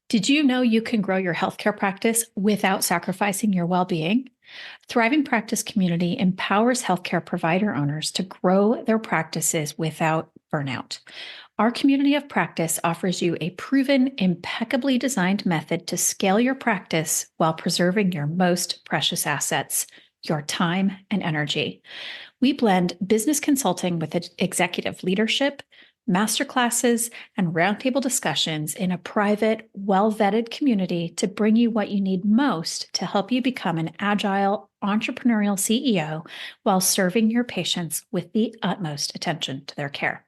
Did you know you can grow your healthcare practice without sacrificing your well being? Thriving Practice Community empowers healthcare provider owners to grow their practices without burnout. Our community of practice offers you a proven, impeccably designed method to scale your practice while preserving your most precious assets, your time and energy. We blend business consulting with executive leadership, masterclasses, and roundtable discussions in a private, well vetted community to bring you what you need most to help you become an agile, entrepreneurial CEO while serving your patients with the utmost attention to their care.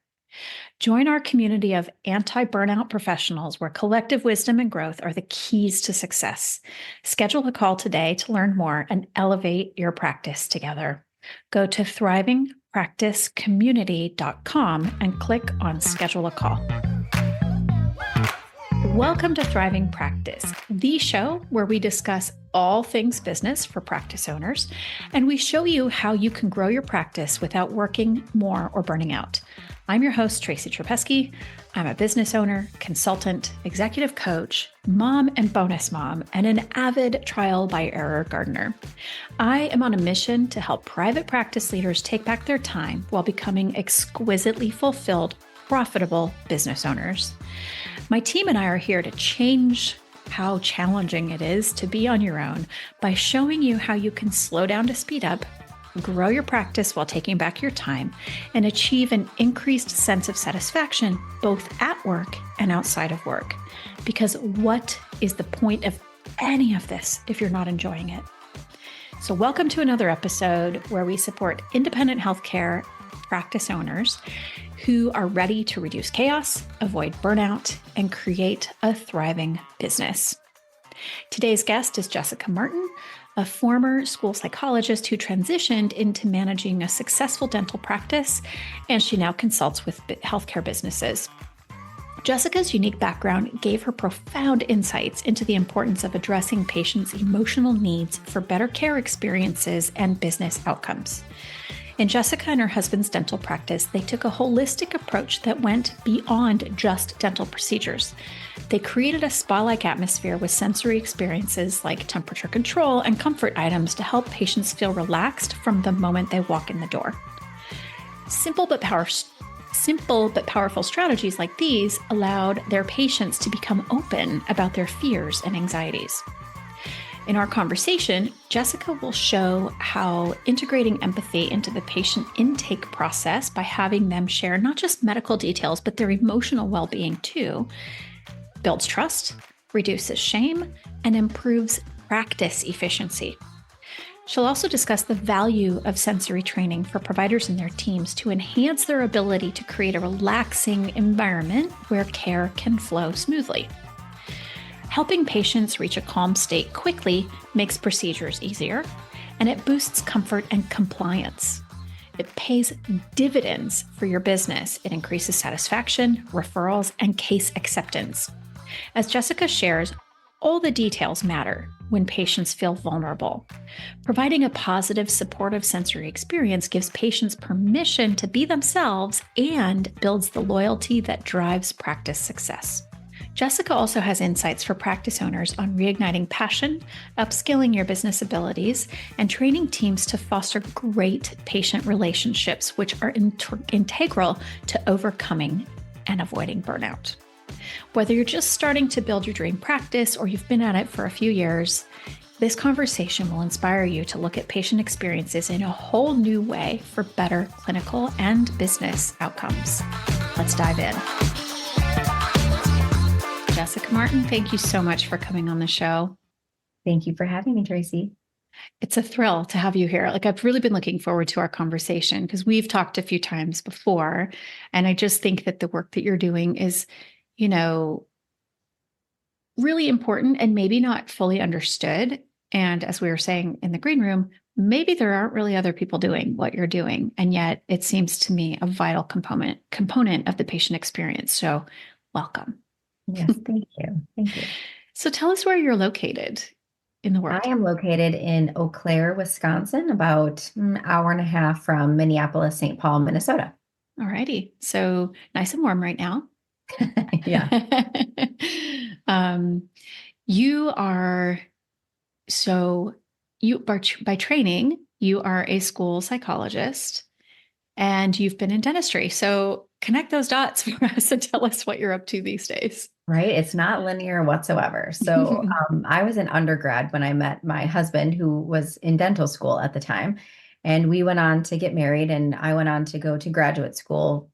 Join our community of anti burnout professionals where collective wisdom and growth are the keys to success. Schedule a call today to learn more and elevate your practice together. Go to thrivingpracticecommunity.com and click on schedule a call. Welcome to Thriving Practice, the show where we discuss all things business for practice owners, and we show you how you can grow your practice without working more or burning out. I'm your host, Tracy. I'm a business owner, consultant, executive coach, mom and bonus mom, and an avid trial by error gardener. I am on a mission to help private practice leaders take back their time while becoming exquisitely fulfilled, profitable business owners. My team and I are here to change how challenging it is to be on your own by showing you how you can slow down to speed up, grow your practice while taking back your time, and achieve an increased sense of satisfaction both at work and outside of work. Because what is the point of any of this if you're not enjoying it? So welcome to another episode where we support independent healthcare practice owners who are ready to reduce chaos, avoid burnout, and create a thriving business. Today's guest is Jessica Martin, a former school psychologist who transitioned into managing a successful dental practice, and she now consults with healthcare businesses. Jessica's unique background gave her profound insights into the importance of addressing patients' emotional needs for better care experiences and business outcomes. In Jessica and her husband's dental practice, they took a holistic approach that went beyond just dental procedures. They created a spa-like atmosphere with sensory experiences like temperature control and comfort items to help patients feel relaxed from the moment they walk in the door. Simple but powerful strategies like these allowed their patients to become open about their fears and anxieties. In our conversation, Jessica will show how integrating empathy into the patient intake process by having them share not just medical details, but their emotional well-being too, builds trust, reduces shame, and improves practice efficiency. She'll also discuss the value of sensory training for providers and their teams to enhance their ability to create a relaxing environment where care can flow smoothly. Helping patients reach a calm state quickly makes procedures easier, and it boosts comfort and compliance. It pays dividends for your business. It increases satisfaction, referrals, and case acceptance. As Jessica shares, all the details matter when patients feel vulnerable. Providing a positive, supportive sensory experience gives patients permission to be themselves and builds the loyalty that drives practice success. Jessica also has insights for practice owners on reigniting passion, upskilling your business abilities, and training teams to foster great patient relationships, which are integral to overcoming and avoiding burnout. Whether you're just starting to build your dream practice or you've been at it for a few years, this conversation will inspire you to look at patient experiences in a whole new way for better clinical and business outcomes. Let's dive in. Jessica Martin, thank you so much for coming on the show. Thank you for having me, Tracy. It's a thrill to have you here. I've really been looking forward to our conversation because we've talked a few times before. And I just think that the work that you're doing is, really important and maybe not fully understood. And as we were saying in the green room, maybe there aren't really other people doing what you're doing. And yet it seems to me a vital component of the patient experience. So welcome. Yes, thank you. Thank you. So tell us where you're located in the world. I am located in Eau Claire, Wisconsin, about an hour and a half from Minneapolis, St. Paul, Minnesota. All righty. So nice and warm right now. Yeah. um, you are so you by training, you are a school psychologist and you've been in dentistry. So connect those dots for us and tell us what you're up to these days. Right. It's not linear whatsoever. So I was an undergrad when I met my husband, who was in dental school at the time. And we went on to get married, and I went on to go to graduate school,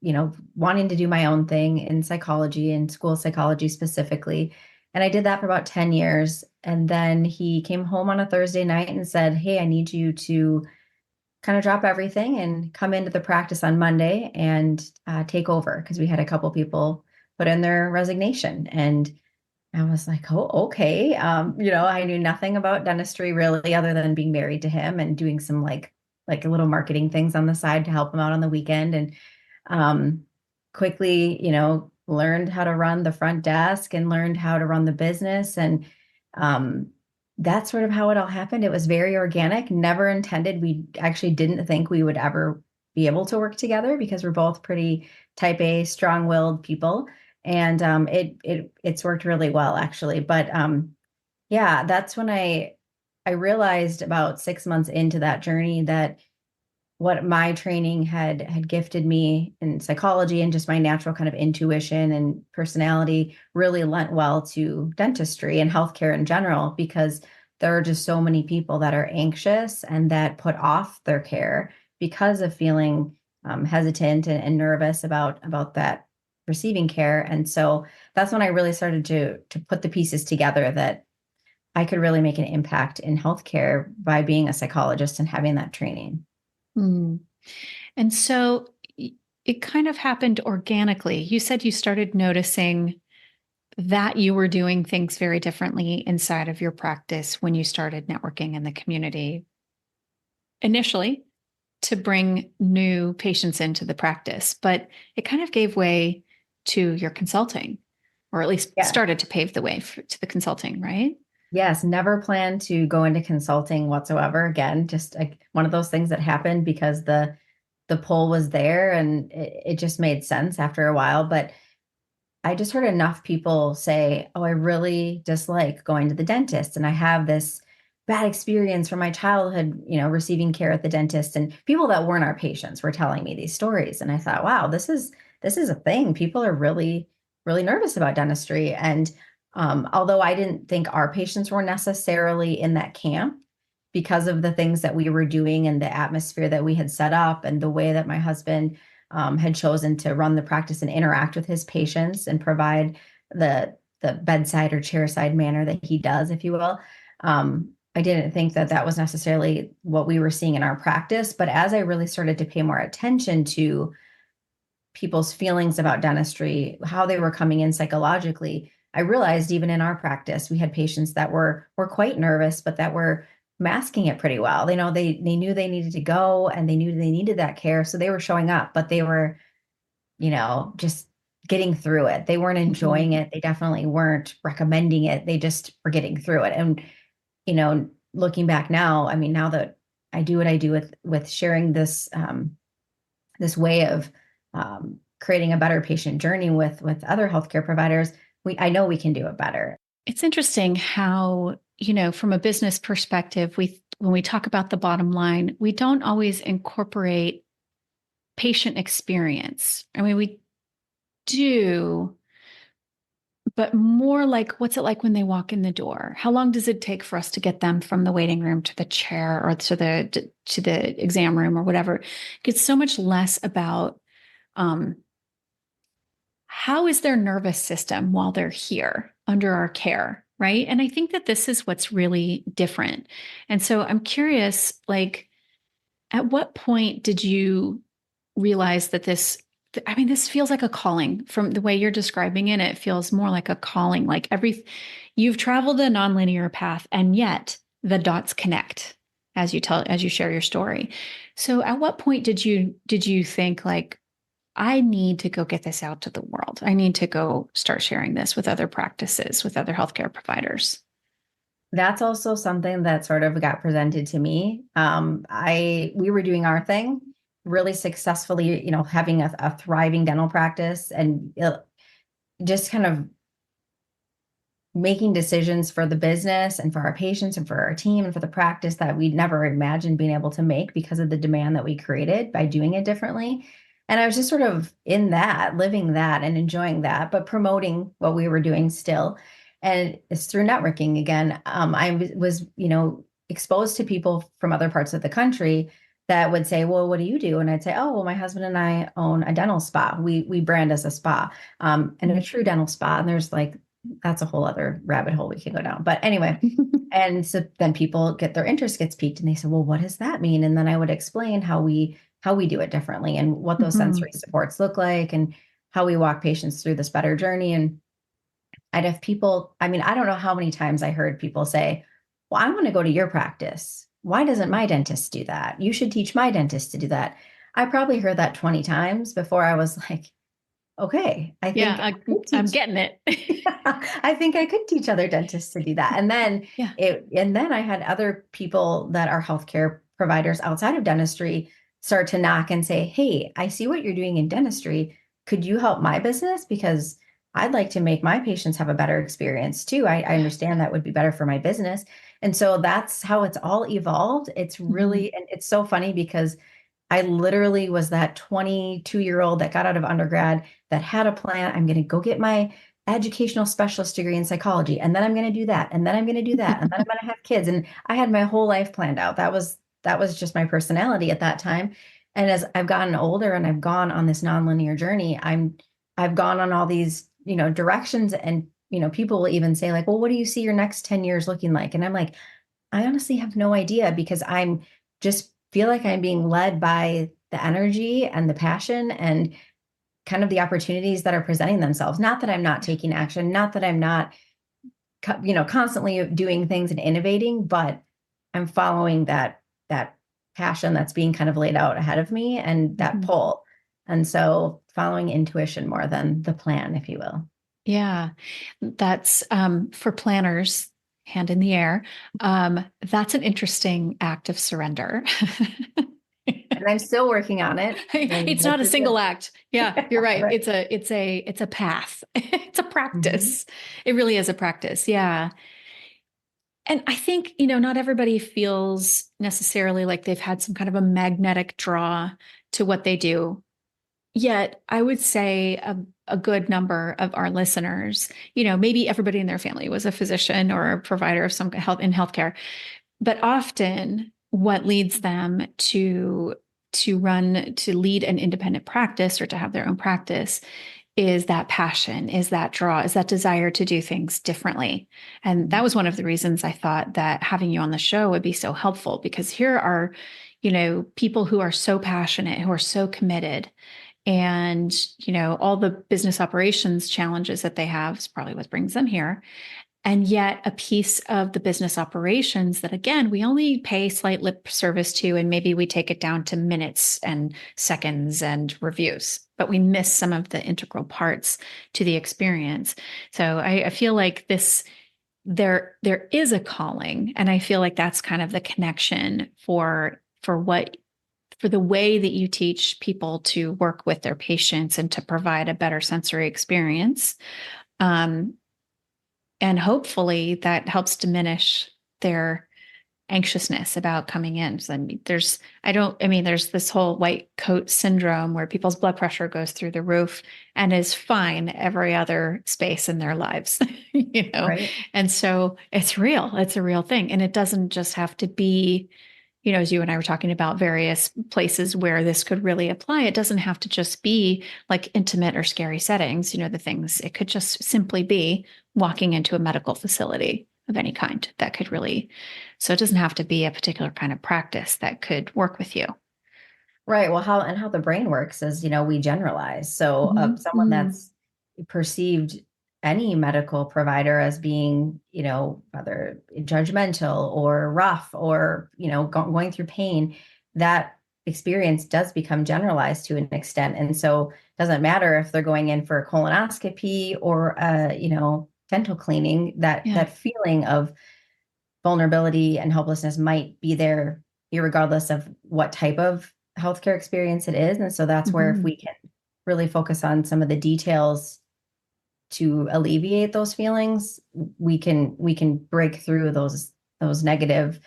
wanting to do my own thing in psychology and school psychology specifically. And I did that for about 10 years. And then he came home on a Thursday night and said, "Hey, I need you to kind of drop everything and come into the practice on Monday and take over," because we had a couple people put in their resignation. And I was like, "Oh, okay." I knew nothing about dentistry really, other than being married to him and doing some like little marketing things on the side to help him out on the weekend. And um, quickly, learned how to run the front desk and learned how to run the business. And um, that's sort of how it all happened. It was very organic, never intended. We actually didn't think we would ever be able to work together because we're both pretty type A, strong-willed people. And it's worked really well, actually. But yeah, that's when I realized about 6 months into that journey that what my training had gifted me in psychology and just my natural kind of intuition and personality really lent well to dentistry and healthcare in general, because there are just so many people that are anxious and that put off their care because of feeling hesitant and nervous about that receiving care. And so that's when I really started to put the pieces together that I could really make an impact in healthcare by being a psychologist and having that training. Mm. And so it kind of happened organically. You said you started noticing that you were doing things very differently inside of your practice when you started networking in the community initially to bring new patients into the practice, but it kind of gave way to your consulting, or at least Yeah. started to pave the way to the consulting, right? Yes, never planned to go into consulting whatsoever again. Just like one of those things that happened because the pull was there, and it just made sense after a while. But I just heard enough people say, "Oh, I really dislike going to the dentist, and I have this bad experience from my childhood, receiving care at the dentist." And people that weren't our patients were telling me these stories, and I thought, "Wow, this is a thing. People are really, really nervous about dentistry." And although I didn't think our patients were necessarily in that camp, because of the things that we were doing and the atmosphere that we had set up and the way that my husband had chosen to run the practice and interact with his patients and provide the bedside or chairside manner that he does, if you will. I didn't think that that was necessarily what we were seeing in our practice. But as I really started to pay more attention to people's feelings about dentistry, how they were coming in psychologically, I realized even in our practice, we had patients that were quite nervous, but that were masking it pretty well. They knew they needed to go, and they knew they needed that care. So they were showing up, but they were, just getting through it. They weren't enjoying it. They definitely weren't recommending it. They just were getting through it. And, looking back now, I mean, now that I do what I do with sharing this way of creating a better patient journey with other healthcare providers, I know we can do it better. It's interesting how, from a business perspective, when we talk about the bottom line, we don't always incorporate patient experience. I mean, we do, but more like, what's it like when they walk in the door? How long does it take for us to get them from the waiting room to the chair or to the exam room or whatever? It's so much less about um, how is their nervous system while they're here under our care, right? And I think that this is what's really different. And so I'm curious, like, at what point did you realize that this feels like a calling from the way you're describing it. It feels more like a calling, like you've traveled a nonlinear path, and yet the dots connect as you share your story. So at what point did you think, like, I need to go get this out to the world. I need to go start sharing this with other practices, with other healthcare providers. That's also something that sort of got presented to me. We were doing our thing really successfully, having a thriving dental practice, and just kind of making decisions for the business and for our patients and for our team and for the practice that we'd never imagined being able to make because of the demand that we created by doing it differently. And I was just sort of in that, living that and enjoying that, but promoting what we were doing still. And it's through networking again. I was, exposed to people from other parts of the country that would say, well, what do you do? And I'd say, oh, well, my husband and I own a dental spa. We brand as a spa, and a true dental spa. And there's like, that's a whole other rabbit hole we can go down. But anyway, and so then people their interest gets piqued and they say, well, what does that mean? And then I would explain how we do it differently and what those sensory supports look like and how we walk patients through this better journey. And I'd have people, I mean, I don't know how many times I heard people say, well, I want to go to your practice. Why doesn't my dentist do that? You should teach my dentist to do that. I probably heard that 20 times before I was like, okay, I think I'm getting it. I think I could teach other dentists to do that. And then I had other people that are healthcare providers outside of dentistry start to knock and say, hey, I see what you're doing in dentistry. Could you help my business? Because I'd like to make my patients have a better experience too. I understand that would be better for my business. And so that's how it's all evolved. It's really, and it's so funny because I literally was that 22-year-old that got out of undergrad that had a plan. I'm going to go get my educational specialist degree in psychology, and then I'm going to do that, and then I'm going to do that, and then I'm going to have kids. And I had my whole life planned out. That was just my personality at that time. And as I've gotten older and I've gone on this nonlinear journey, I've gone on all these, directions, and people will even say like, well, what do you see your next 10 years looking like? And I'm like, I honestly have no idea because I'm just feel like I'm being led by the energy and the passion and kind of the opportunities that are presenting themselves. Not that I'm not taking action, not that I'm not, constantly doing things and innovating, but I'm following that passion that's being kind of laid out ahead of me and that pull. And so following intuition more than the plan, if you will. Yeah, that's for planners, hand in the air. That's an interesting act of surrender. And I'm still working on it. It's not a single act. Yeah, you're right. Right. It's a path. It's a practice. It really is a practice. Yeah. And I think, not everybody feels necessarily like they've had some kind of a magnetic draw to what they do. Yet I would say a good number of our listeners, maybe everybody in their family was a physician or a provider of some health in healthcare, but often what leads them to lead an independent practice or to have their own practice is that passion, is that draw, is that desire to do things differently. And that was one of the reasons I thought that having you on the show would be so helpful, because here are, people who are so passionate, who are so committed. And, all the business operations challenges that they have is probably what brings them here. And yet a piece of the business operations that, again, we only pay slight lip service to, and maybe we take it down to minutes and seconds and reviews, but we miss some of the integral parts to the experience. So I feel like there is a calling, and I feel like that's kind of the connection for the way that you teach people to work with their patients and to provide a better sensory experience. And hopefully that helps diminish their anxiousness about coming in. So, there's this whole white coat syndrome where people's blood pressure goes through the roof and is fine every other space in their lives, Right. And so it's real. It's a real thing. And it doesn't just have to be, as you and I were talking about various places where this could really apply, it doesn't have to just be like intimate or scary settings, the things. It could just simply be walking into a medical facility of any kind that could really, so it doesn't have to be a particular kind of practice that could work with you. Right. Well, how the brain works is, we generalize. So someone that's perceived any medical provider as being, whether judgmental or rough or, going through pain, that experience does become generalized to an extent. And so it doesn't matter if they're going in for a colonoscopy or, dental cleaning, that feeling of vulnerability and helplessness might be there regardless of what type of healthcare experience it is. And so that's where if we can really focus on some of the details to alleviate those feelings, we can break through those negative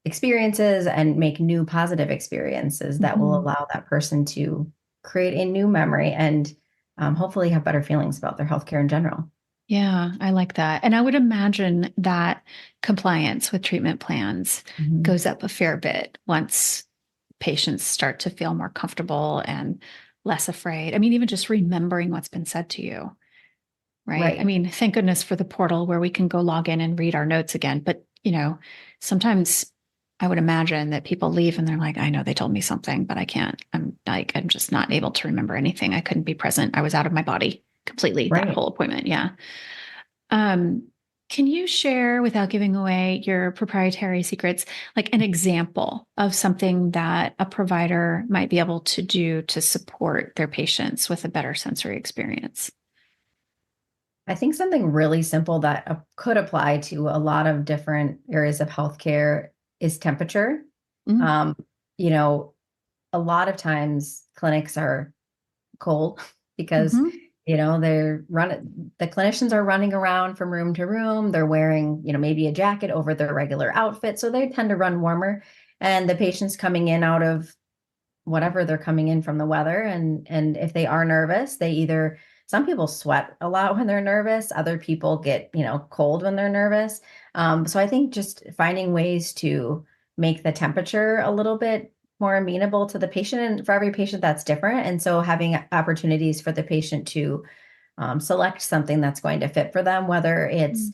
experiences and make new positive experiences that will allow that person to create a new memory and hopefully have better feelings about their healthcare in general. Yeah, I like that. And I would imagine that compliance with treatment plans Mhm. goes up a fair bit once patients start to feel more comfortable and less afraid. I mean, even just remembering what's been said to you, right? I Right. mean, thank goodness for the portal where we can go log in and read our notes again. But, sometimes I would imagine that people leave and they're like, I know they told me something, but I can't. I'm just not able to remember anything. I couldn't be present. I was out of my body completely that Right. whole appointment. Yeah. Um, can you share, without giving away your proprietary secrets, like an example of something that a provider might be able to do to support their patients with a better sensory experience? I think something really simple that could apply to a lot of different areas of healthcare is temperature. Mm, Um, you know, a lot of times clinics are cold because mhm, the clinicians are running around from room to room. They're wearing, maybe a jacket over their regular outfit, so they tend to run warmer. And the patients coming in out of whatever they're coming in from the weather, and if they are nervous, they either some people sweat a lot when they're nervous, other people get, cold when they're nervous. So I think just finding ways to make the temperature a little bit more amenable to the patient, and for every patient that's different, and so having opportunities for the patient to select something that's going to fit for them, whether mm, it's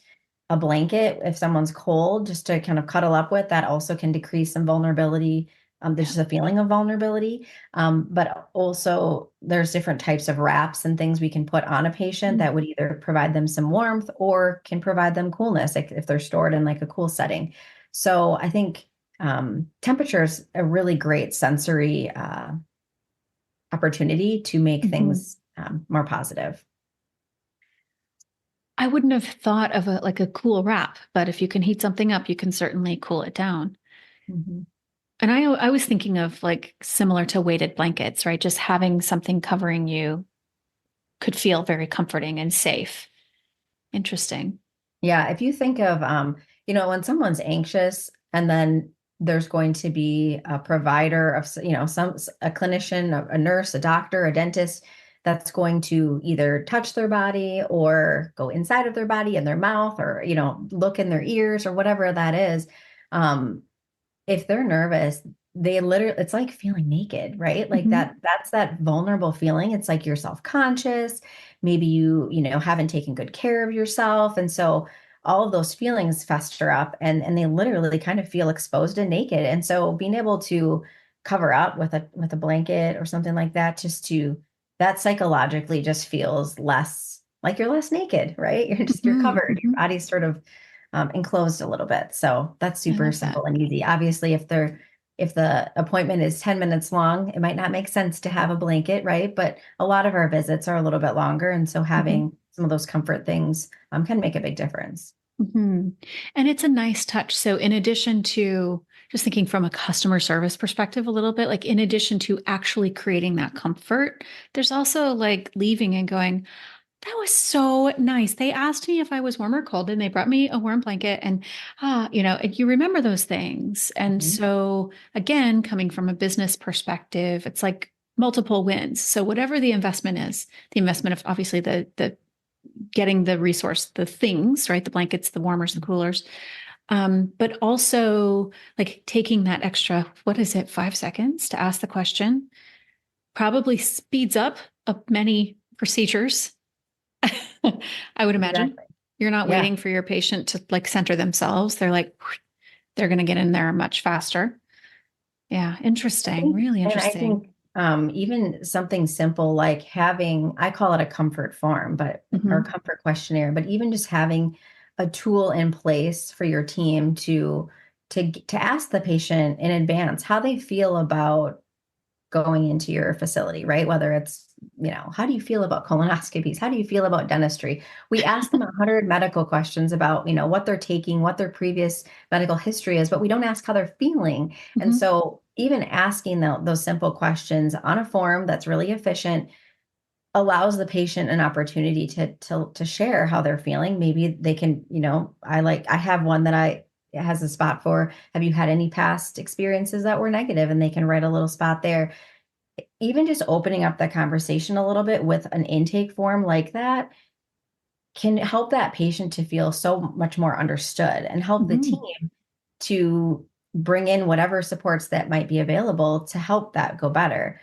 a blanket if someone's cold, just to kind of cuddle up with. That also can decrease some vulnerability. There's yeah. just a feeling of vulnerability. But also, there's different types of wraps and things we can put on a patient Mm, that would either provide them some warmth or can provide them coolness, like if they're stored in like a cool setting. So I think temperature is a really great sensory opportunity to make mhm. things more positive. I wouldn't have thought of a cool wrap, but if you can heat something up, you can certainly cool it down. Mhm. And I was thinking of like similar to weighted blankets, right? Just having something covering you could feel very comforting and safe. Interesting. Yeah, if you think of, when someone's anxious and then there's going to be a provider of, a clinician, a nurse, a doctor, a dentist that's going to either touch their body or go inside of their body in their mouth or, look in their ears or whatever that is. Um, if they're nervous, they literally, it's like feeling naked, right? Like Mhm. that's that vulnerable feeling. It's like you're self-conscious. Maybe you haven't taken good care of yourself. And so all of those feelings fester up and they literally kind of feel exposed and naked. And so being able to cover up with a blanket or something like that, that psychologically just feels less like you're less naked, right? You're Mhm. covered. Your Mhm. body's sort of enclosed a little bit. So that's I super love that. simple and easy. Obviously, if the appointment is 10 minutes long, it might not make sense to have a blanket, right? But a lot of our visits are a little bit longer. And so Mhm. having some of those comfort things can make a big difference. Mhm. And it's a nice touch. So, in addition to just thinking from a customer service perspective, a little bit like in addition to actually creating that comfort, there's also like leaving and going, that was so nice. They asked me if I was warm or cold, and they brought me a warm blanket. And, and you remember those things. And Mhm. so, again, coming from a business perspective, it's like multiple wins. So, whatever the investment is, the investment of obviously the getting the resource, the things, right? The blankets, the warmers, the coolers, but also like taking that extra, what is it, 5 seconds to ask the question, probably speeds up many procedures. I would imagine Exactly. you're not Yeah. waiting for your patient to like center themselves. They're like, they're going to get in there much faster. Yeah. Interesting. Really I interesting. think even something simple like I call it a comfort form, or Hmm. comfort questionnaire, but even just having a tool in place for your team to ask the patient in advance how they feel about going into your facility, right? Whether it's, how do you feel about colonoscopies? How do you feel about dentistry? We ask them 100 medical questions about, what they're taking, what their previous medical history is, but we don't ask how they're feeling. And Hmm. so even asking those simple questions on a form that's really efficient allows the patient an opportunity to share how they're feeling. Maybe they can, I have one that I it has a spot for, have you had any past experiences that were negative? And they can write a little spot there. Even just opening up the conversation a little bit with an intake form like that can help that patient to feel so much more understood and help the Mhm. team to bring in whatever supports that might be available to help that go better.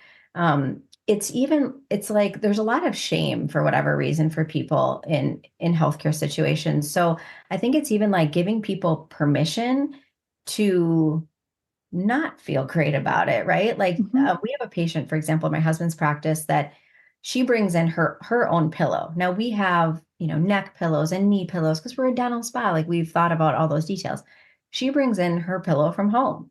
It's like there's a lot of shame for whatever reason for people in healthcare situations. So I think it's even like giving people permission to not feel great about it, right? Like Mhm. we have a patient, for example, in my husband's practice that she brings in her own pillow. Now we have, neck pillows and knee pillows because we're a dental spa. Like we've thought about all those details. She brings in her pillow from home.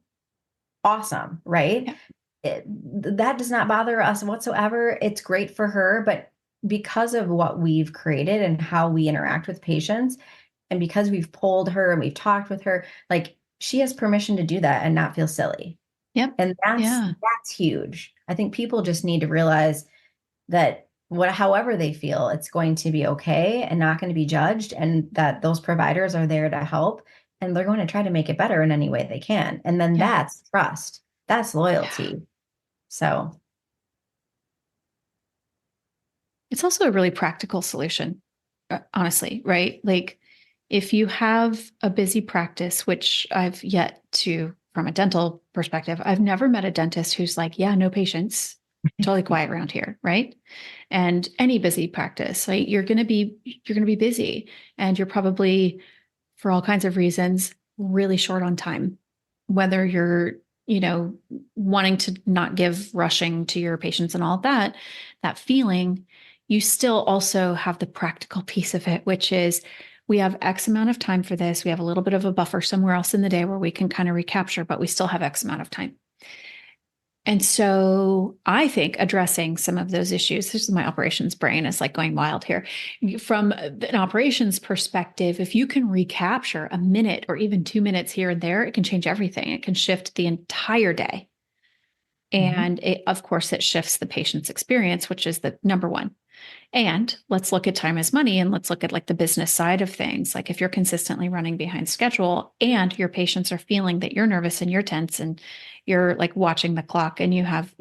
Awesome, right? Yeah. That does not bother us whatsoever. It's great for her, but because of what we've created and how we interact with patients, and because we've polled her and we've talked with her, like she has permission to do that and not feel silly. Yep. And Yeah. that's huge. I think people just need to realize that however they feel, it's going to be okay and not going to be judged, and that those providers are there to help and they're going to try to make it better in any way they can. And then Yeah. that's trust. That's Yeah. loyalty. So, It's also a really practical solution, honestly, right? Like if you have a busy practice, which I've yet to, from a dental perspective, I've never met a dentist who's like, yeah, no patients, totally quiet around here, right? And any busy practice, like you're going to be busy and you're probably for all kinds of reasons really short on time, whether you're wanting to not give rushing to your patients and all of that feeling, you still also have the practical piece of it, which is we have X amount of time for this. We have a little bit of a buffer somewhere else in the day where we can kind of recapture, but we still have X amount of time. And so I think addressing some of those issues, this is my operations brain, is like going wild here. From an operations perspective, if you can recapture a minute or even 2 minutes here and there, it can change everything. It can shift the entire day. mhm, And of course, it shifts the patient's experience, which is the number one. And let's look at time as money and let's look at like the business side of things. Like if you're consistently running behind schedule and your patients are feeling that you're nervous and you're tense and you're like watching the clock and you have,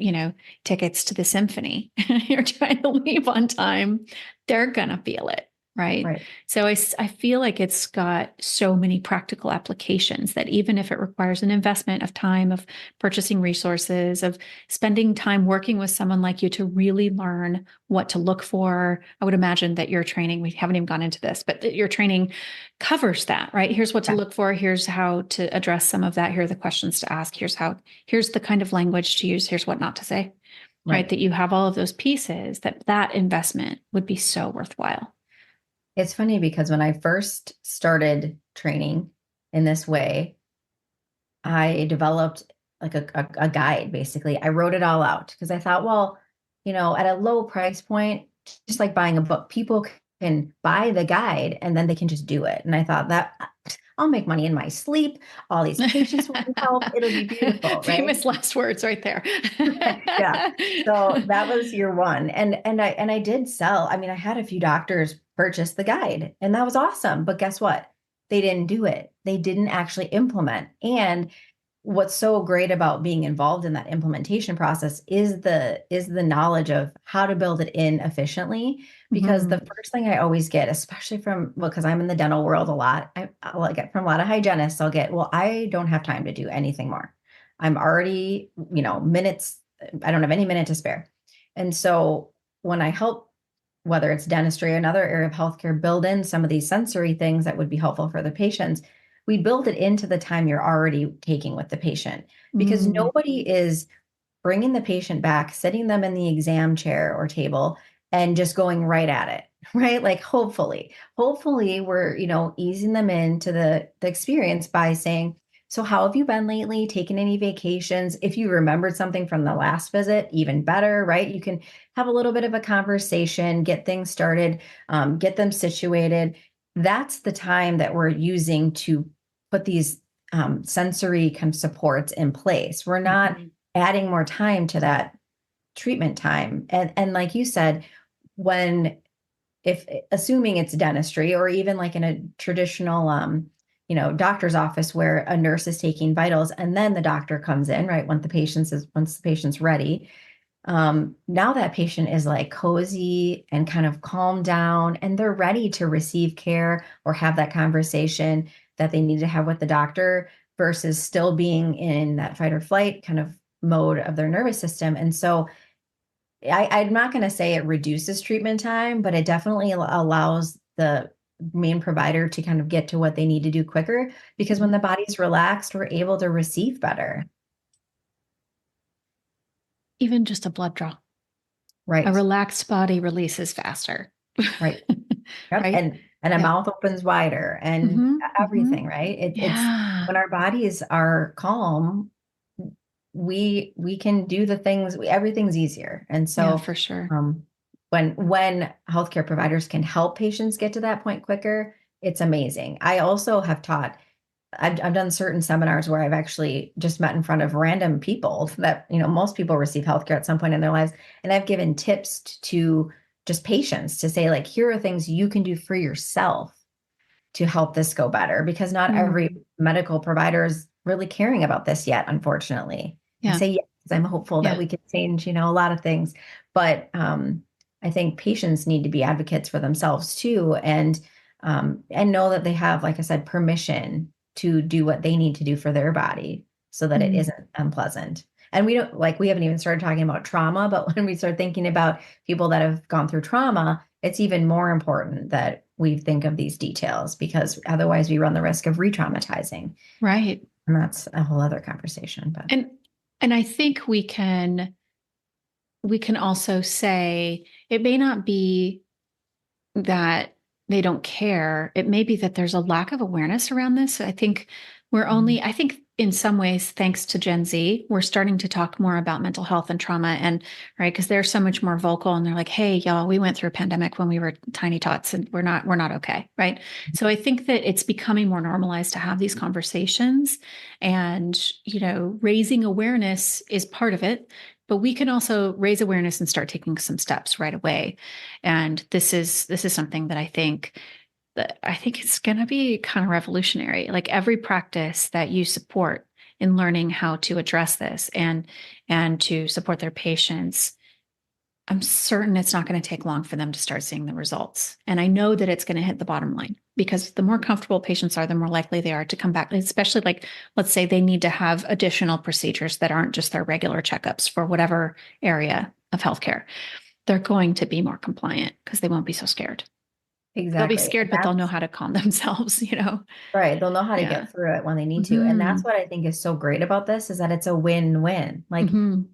tickets to the symphony, you're trying to leave on time, they're going to feel it. Right. right. So I feel like it's got so many practical applications that even if it requires an investment of time, of purchasing resources, of spending time working with someone like you to really learn what to look for. I would imagine that your training, we haven't even gone into this, but that your training covers that, right? Here's what to Yeah, look for. Here's how to address some of that. Here are the questions to ask. Here's the kind of language to use. Here's what not to say, right? right. That you have all of those pieces, that investment would be so worthwhile. It's funny because when I first started training in this way, I developed like a guide, basically. I wrote it all out because I thought, well, at a low price point, just like buying a book, people can buy the guide and then they can just do it. And I thought that I'll make money in my sleep. All these patients will be helped. It'll be beautiful, right? Famous last words right there. Yeah. So that was year one. And I did sell. I mean, I had a few doctors purchase the guide and that was awesome. But guess what? They didn't do it. They didn't actually implement. And what's so great about being involved in that implementation process is the knowledge of how to build it in efficiently, because the Mhm. first thing I always get, especially from, well, because I'm in the dental world a lot, I'll get from a lot of hygienists, I'll get, well, I don't have time to do anything more. I'm already, minutes, I don't have any minute to spare. And so when I help, whether it's dentistry or another area of healthcare, build in some of these sensory things that would be helpful for the patients, we build it into the time you're already taking with the patient, because Mm. nobody is bringing the patient back, sitting them in the exam chair or table and just going right at it, right? Like hopefully we're, easing them into the experience by saying, so how have you been lately? Taken any vacations? If you remembered something from the last visit, even better, right? You can have a little bit of a conversation, get things started, get them situated. That's the time that we're using to put these sensory kind of supports in place. We're not Mhm. adding more time to that treatment time. And like you said, when, if assuming it's dentistry or even like in a traditional, doctor's office where a nurse is taking vitals and then the doctor comes in, right? Once the patient's ready. Now that patient is like cozy and kind of calmed down and they're ready to receive care or have that conversation that they need to have with the doctor versus still being in that fight or flight kind of mode of their nervous system. And so I'm not going to say it reduces treatment time, but it definitely allows the main provider to kind of get to what they need to do quicker, because when the body's relaxed, we're able to receive better. Even just a blood draw. Right. A relaxed body releases faster. Right. Yep. Right. And a mouth opens wider and everything, right? It's when our bodies are calm, we can do the things, everything's easier. And so for sure. When healthcare providers can help patients get to that point quicker, it's amazing. I also have taught, I've done certain seminars where I've actually just met in front of random people that, most people receive healthcare at some point in their lives. And I've given tips to just patients to say, like, here are things you can do for yourself to help this go better, because not every medical provider is really caring about this yet, unfortunately. I say yes, I'm hopeful that we can change, a lot of things. But I think patients need to be advocates for themselves too, and know that they have, like I said, permission to do what they need to do for their body so that it isn't unpleasant. And we haven't even started talking about trauma, but when we start thinking about people that have gone through trauma, it's even more important that we think of these details, because otherwise we run the risk of re-traumatizing. Right. And that's a whole other conversation. But and I think we can also say it may not be that they don't care. It may be that there's a lack of awareness around this. I think I think in some ways, thanks to Gen Z, we're starting to talk more about mental health and trauma, and right, because they're so much more vocal and they're like, hey, y'all, we went through a pandemic when we were tiny tots and we're not okay. Right. So I think that it's becoming more normalized to have these conversations, and, raising awareness is part of it. But we can also raise awareness and start taking some steps right away. And this is something that I think it's going to be kind of revolutionary. Like every practice that you support in learning how to address this and to support their patients, I'm certain it's not going to take long for them to start seeing the results. And I know that it's going to hit the bottom line, because the more comfortable patients are, the more likely they are to come back, especially like, let's say they need to have additional procedures that aren't just their regular checkups for whatever area of healthcare. They're going to be more compliant because they won't be so scared. Exactly. They'll be scared, but they'll know how to calm themselves, Right. They'll know how to get through it when they need to. And that's what I think is so great about this, is that it's a win-win. Like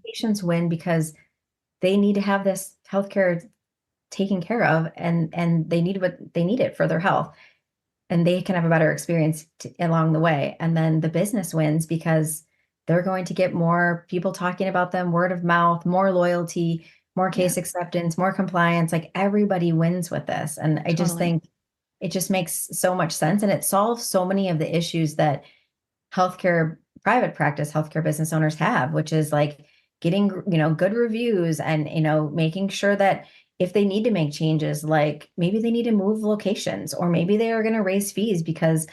patients win because they need to have this healthcare taken care of, and they need it for their health, and they can have a better experience along the way. And then the business wins because they're going to get more people talking about them, word of mouth, more loyalty, more case acceptance, more compliance. Like everybody wins with this. And I just think it just makes so much sense. And it solves so many of the issues that private practice healthcare business owners have, which is like getting, good reviews and, making sure that if they need to make changes, like maybe they need to move locations, or maybe they are going to raise fees because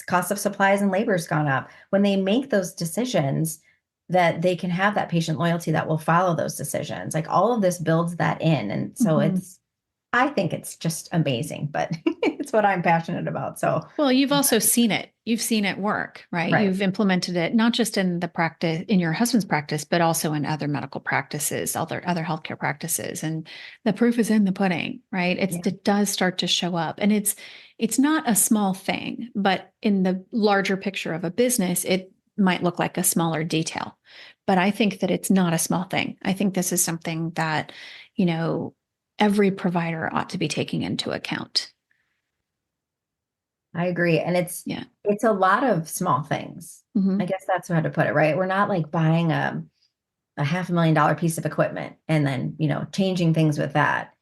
cost of supplies and labor has gone up. When they make those decisions, that they can have that patient loyalty that will follow those decisions. Like all of this builds that in. And so I think it's just amazing, but it's what I'm passionate about. So, well, you've also seen it. You've seen it work, right? You've implemented it, not just in the practice, in your husband's practice, but also in other medical practices, other healthcare practices. And the proof is in the pudding, right? It does start to show up, and it's not a small thing, but in the larger picture of a business, it might look like a smaller detail, but I think that it's not a small thing. I think this is something that, every provider ought to be taking into account. I agree. And it's a lot of small things. I guess that's how to put it, right? We're not like buying a $500,000 piece of equipment and then, changing things with that.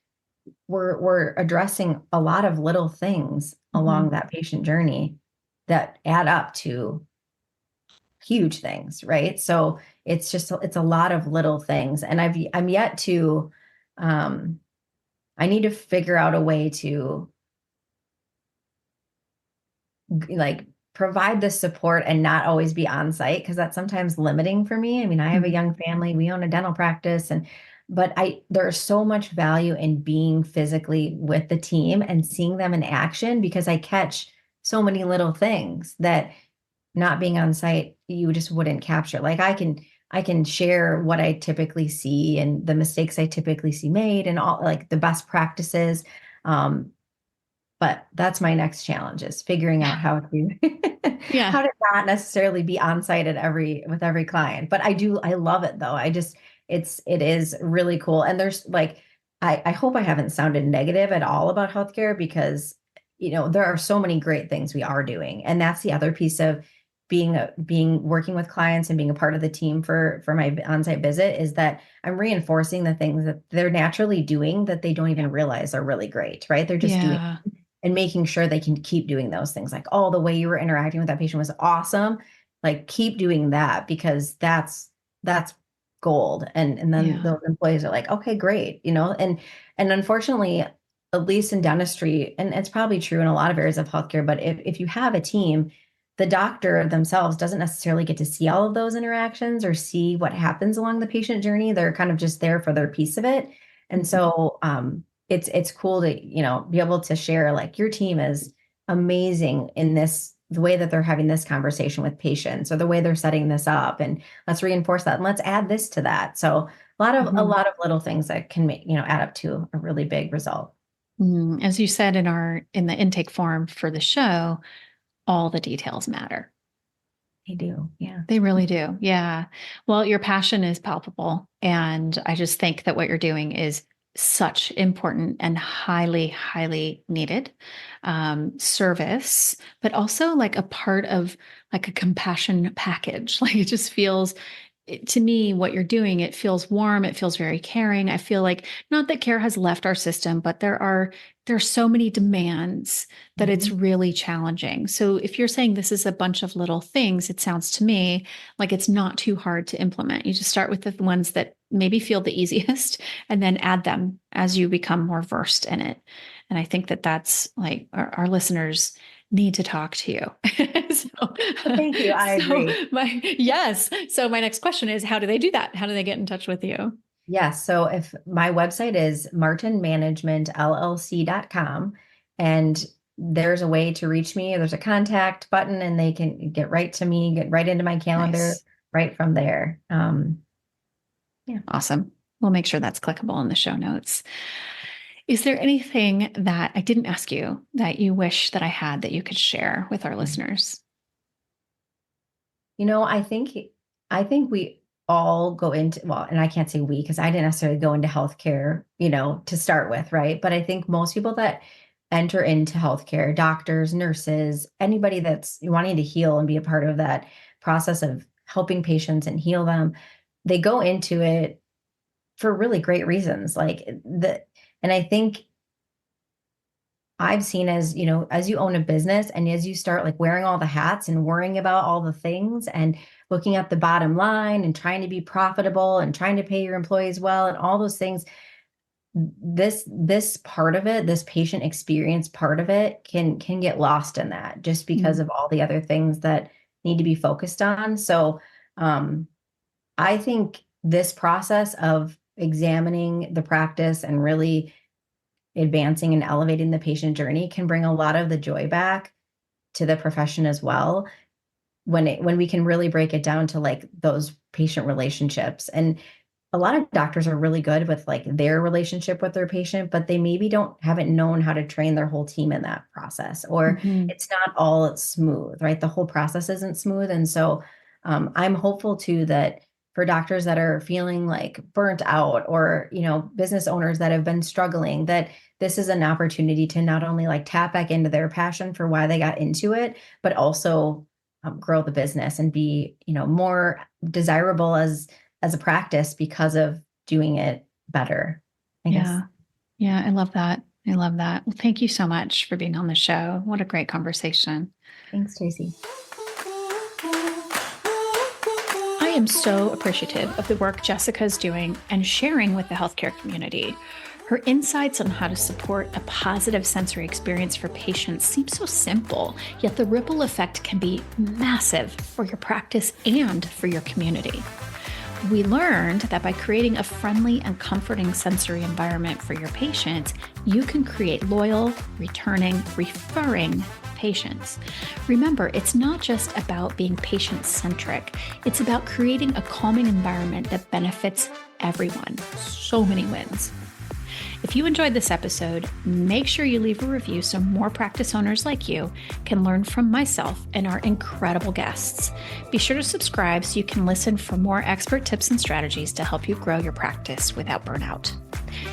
We're addressing a lot of little things along that patient journey that add up to huge things, right? So it's a lot of little things. And I'm yet to I need to figure out a way to like provide the support and not always be on site, because that's sometimes limiting for me. I mean, I have a young family, we own a dental practice, but there's so much value in being physically with the team and seeing them in action, because I catch so many little things that not being on site, you just wouldn't capture. Like I can share what I typically see and the mistakes I typically see made and all like the best practices. Um, but that's my next challenge, is figuring out how to Yeah. how to not necessarily be on site at with every client. But I love it though. It is really cool. And there's like, I hope I haven't sounded negative at all about healthcare, because there are so many great things we are doing. And that's the other piece of being working with clients and being a part of the team for my on-site visit, is that I'm reinforcing the things that they're naturally doing that they don't even realize are really great, right? They're just doing, Yeah. and making sure they can keep doing those things. Like, oh, the way you were interacting with that patient was awesome. Like, keep doing that, because that's gold. And then Yeah. those employees are like, okay, great. And unfortunately, at least in dentistry, and it's probably true in a lot of areas of healthcare, but if you have a team, the doctor themselves doesn't necessarily get to see all of those interactions or see what happens along the patient journey. They're kind of just there for their piece of it. And so it's cool to, be able to share, like, your team is amazing in the way that they're having this conversation with patients, or the way they're setting this up, and let's reinforce that and let's add this to that. So a Mhm. lot of little things that can make, add up to a really big result. As you said in the intake form for the show, all the details matter. They do. Yeah. They really do. Yeah. Well, your passion is palpable. And I just think that what you're doing is such important and highly, highly needed service, but also like a part of like a compassion package. Like it just feels, to me, what you're doing, it feels warm. It feels very caring. I feel like not that care has left our system, but there's so many demands that it's Mhm. really challenging. So if you're saying this is a bunch of little things, it sounds to me like it's not too hard to implement. You just start with the ones that maybe feel the easiest and then add them as you become more versed in it. And I think that that's like our listeners need to talk to you. so, Thank you. I so agree. yes. So my next question is, how do they do that? How do they get in touch with you? Yes. So if my website is martinmanagementllc.com, and there's a way to reach me, there's a contact button, and they can get right to me, get right into my calendar Nice. right from there. Yeah. Awesome. We'll make sure that's clickable in the show notes. Is there anything that I didn't ask you that you wish that I had that you could share with our listeners? I think we all go into, well, and I can't say we, because I didn't necessarily go into healthcare, to start with, right? But I think most people that enter into healthcare, doctors, nurses, anybody that's wanting to heal and be a part of that process of helping patients and heal them, they go into it for really great reasons. And I think I've seen, as you own a business and as you start like wearing all the hats and worrying about all the things and looking at the bottom line and trying to be profitable and trying to pay your employees well and all those things, this part of it, this patient experience part of it can get lost in that, just because Mm. of all the other things that need to be focused on. So um, I think this process of examining the practice and really advancing and elevating the patient journey can bring a lot of the joy back to the profession as well, when we can really break it down to like those patient relationships. And a lot of doctors are really good with like their relationship with their patient, but they maybe haven't known how to train their whole team in that process, or Mhm. it's not all smooth, right? The whole process isn't smooth. And so I'm hopeful too that for doctors that are feeling like burnt out, or, business owners that have been struggling, that this is an opportunity to not only like tap back into their passion for why they got into it, but also grow the business and be, more desirable as a practice because of doing it better, I guess. Yeah. Yeah. I love that. I love that. Well, thank you so much for being on the show. What a great conversation. Thanks, Tracy. I am so appreciative of the work Jessica is doing and sharing with the healthcare community. Her insights on how to support a positive sensory experience for patients seem so simple, yet the ripple effect can be massive for your practice and for your community. We learned that by creating a friendly and comforting sensory environment for your patients, you can create loyal, returning, referring patients. Remember, it's not just about being patient-centric. It's about creating a calming environment that benefits everyone. So many wins. If you enjoyed this episode, make sure you leave a review so more practice owners like you can learn from myself and our incredible guests. Be sure to subscribe so you can listen for more expert tips and strategies to help you grow your practice without burnout.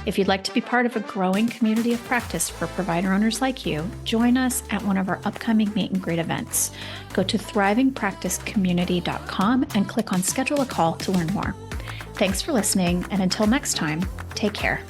If you'd like to be part of a growing community of practice for provider owners like you, join us at one of our upcoming meet and greet events. Go to thrivingpracticecommunity.com and click on schedule a call to learn more. Thanks for listening, and until next time, take care.